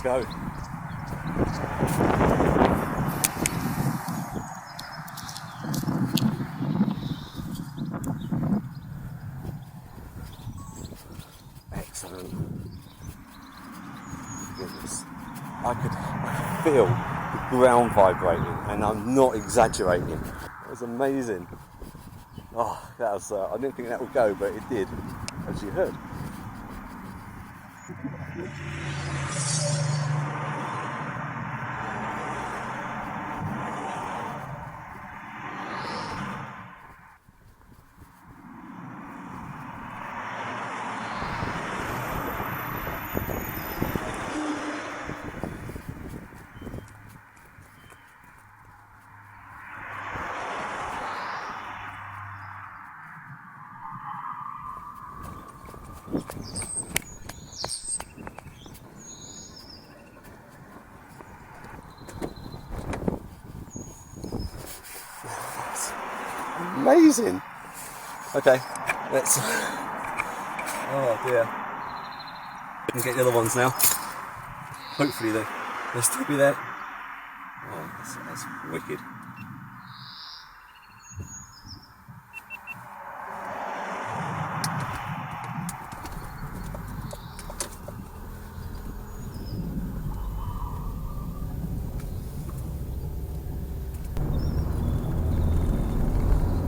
go. Excellent. Goodness. I could feel the ground vibrating, and I'm not exaggerating. It was amazing. Oh, that was, I didn't think that would go, but it did, as you heard. Amazing. Okay, let's. Oh dear. We can get the other ones now. Hopefully they'll still be there. Oh, that's wicked.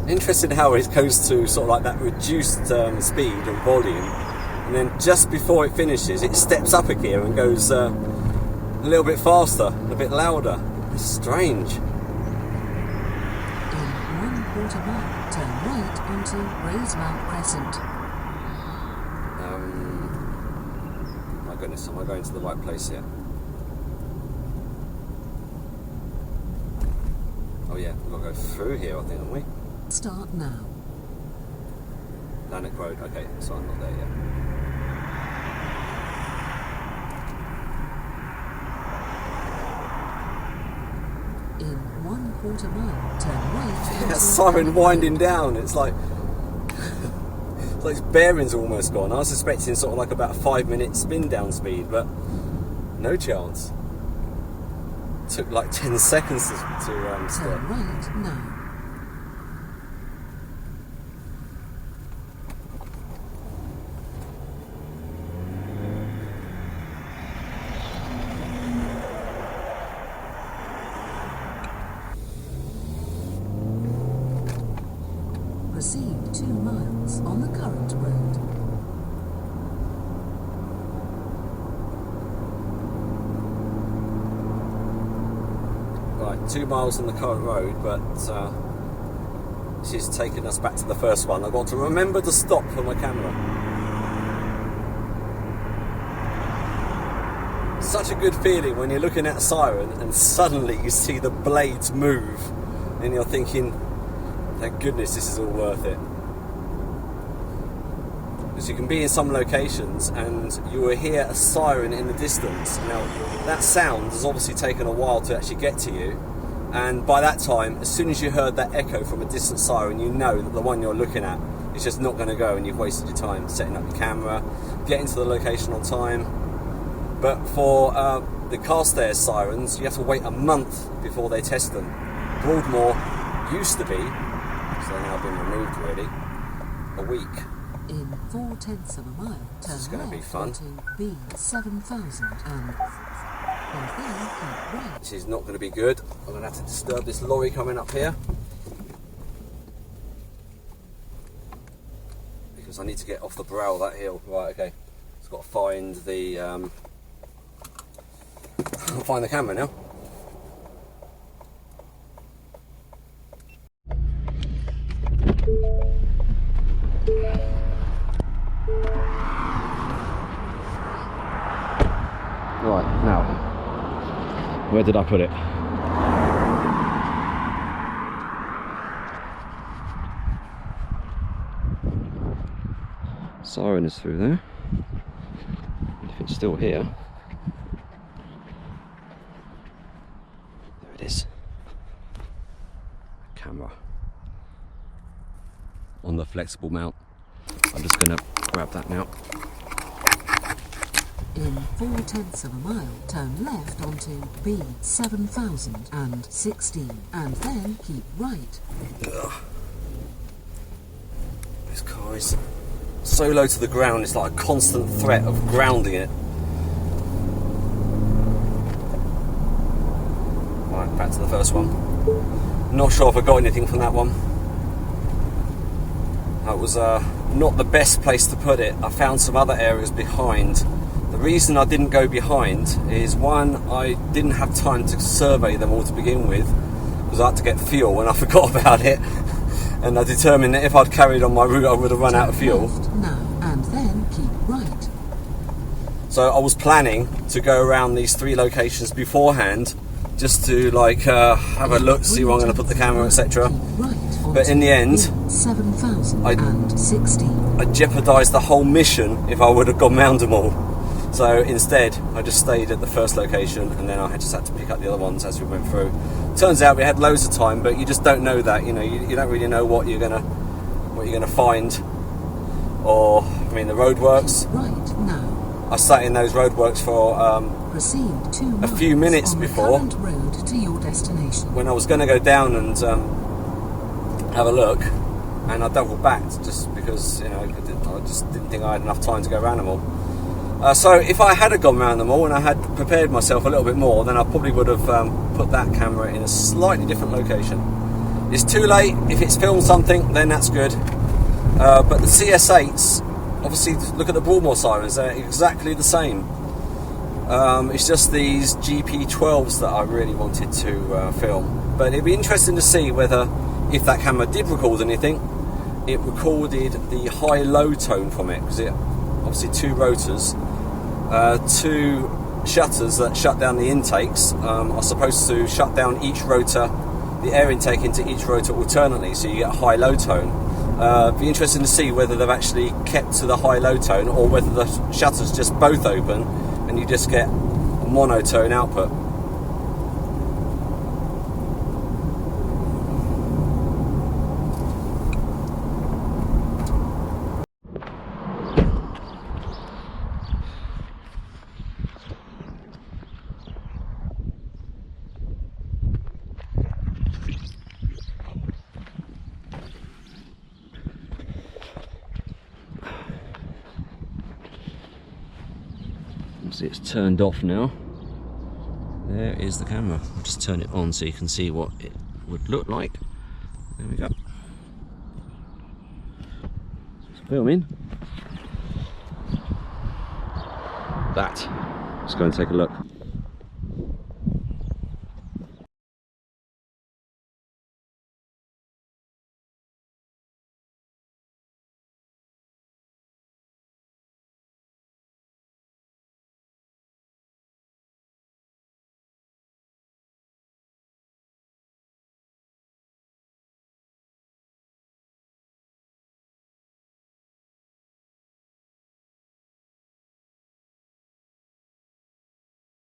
Interesting how it goes to sort of like that reduced speed and volume, and then just before it finishes it steps up a gear and goes a little bit faster, a bit louder. It's strange. In 1/4 mile, turn right onto Rosemount Crescent. My goodness, am I going to the right place here? Oh yeah, we've got to go through here, I think, haven't we? Start now. Lanark Road, okay, so I'm not there yet. In 1/4 mile, turn right. That siren winding down, it's like its bearings are almost gone. I was expecting sort of like about a 5-minute spin down speed, but no chance. It took like 10 seconds to stop. Turn right now. Proceed 2 miles on the current road. Right, 2 miles on the current road, but she's taken us back to the first one. I've got to remember to stop for my camera. Such a good feeling when you're looking at a siren and suddenly you see the blades move and you're thinking, thank goodness this is all worth it. Because you can be in some locations and you will hear a siren in the distance. Now, that sound has obviously taken a while to actually get to you, and by that time, as soon as you heard that echo from a distant siren, you know that the one you're looking at is just not going to go, and you've wasted your time setting up your camera, getting to the location on time. But for the Carstairs sirens, you have to wait a month before they test them. Broadmoor used to be, so they've now been removed really, a week. In 4/10 of a mile, turn This is going to be left fun. onto B7000 and from there keep right. This is not going to be good. I'm going to have to disturb this lorry coming up here, because I need to get off the brow of that hill. Right, okay. Just got to find the find the camera now. Right, now, where did I put it? Siren is through there. And if it's still here, there it is. Camera on the flexible mount. I'm just going to grab that now. In 4/10 of a mile, turn left onto B7016 and then keep right. Ugh. This car is so low to the ground, it's like a constant threat of grounding it. Right, back to the first one. Not sure if I got anything from that one. That was not the best place to put it. I found some other areas behind. The reason I didn't go behind is, one, I didn't have time to survey them all to begin with, because I had to get fuel and I forgot about it. And I determined that if I'd carried on my route I would have run out of fuel. Now and then keep right. So I was planning to go around these 3 locations beforehand, just to like have a look, see where I'm going to put the camera, etc. But in the end, 7016. I jeopardised the whole mission if I would have gone round them all. So instead, I just stayed at the first location, and then I just had to pick up the other ones as we went through. Turns out we had loads of time, but you just don't know that. You know, you don't really know what you're gonna find. Or, I mean, the roadworks. Right now. I sat in those roadworks for Proceed 2 a few minutes on before. the current road to your destination. When I was going to go down and have a look, and I doubled back just because, you know, I just didn't think I had enough time to go around them all. So if I had gone around them all and I had prepared myself a little bit more, then I probably would have put that camera in a slightly different location. It's too late. If it's filmed something, then that's good. But the CS8s, obviously, look at the Broadmoor sirens, they're exactly the same. It's just these GP12s that I really wanted to film. But it'd be interesting to see whether, if that camera did record anything, it recorded the high-low tone from it, because it obviously 2 rotors, 2 shutters that shut down the intakes are supposed to shut down each rotor, the air intake into each rotor alternately, so you get a high-low tone. Be interesting to see whether they've actually kept to the high-low tone, or whether the shutters just both open and you just get a monotone output. See, it's turned off now. There is the camera. I'll just turn it on so you can see what it would look like. There we go. It's filming. That. Let's go and take a look.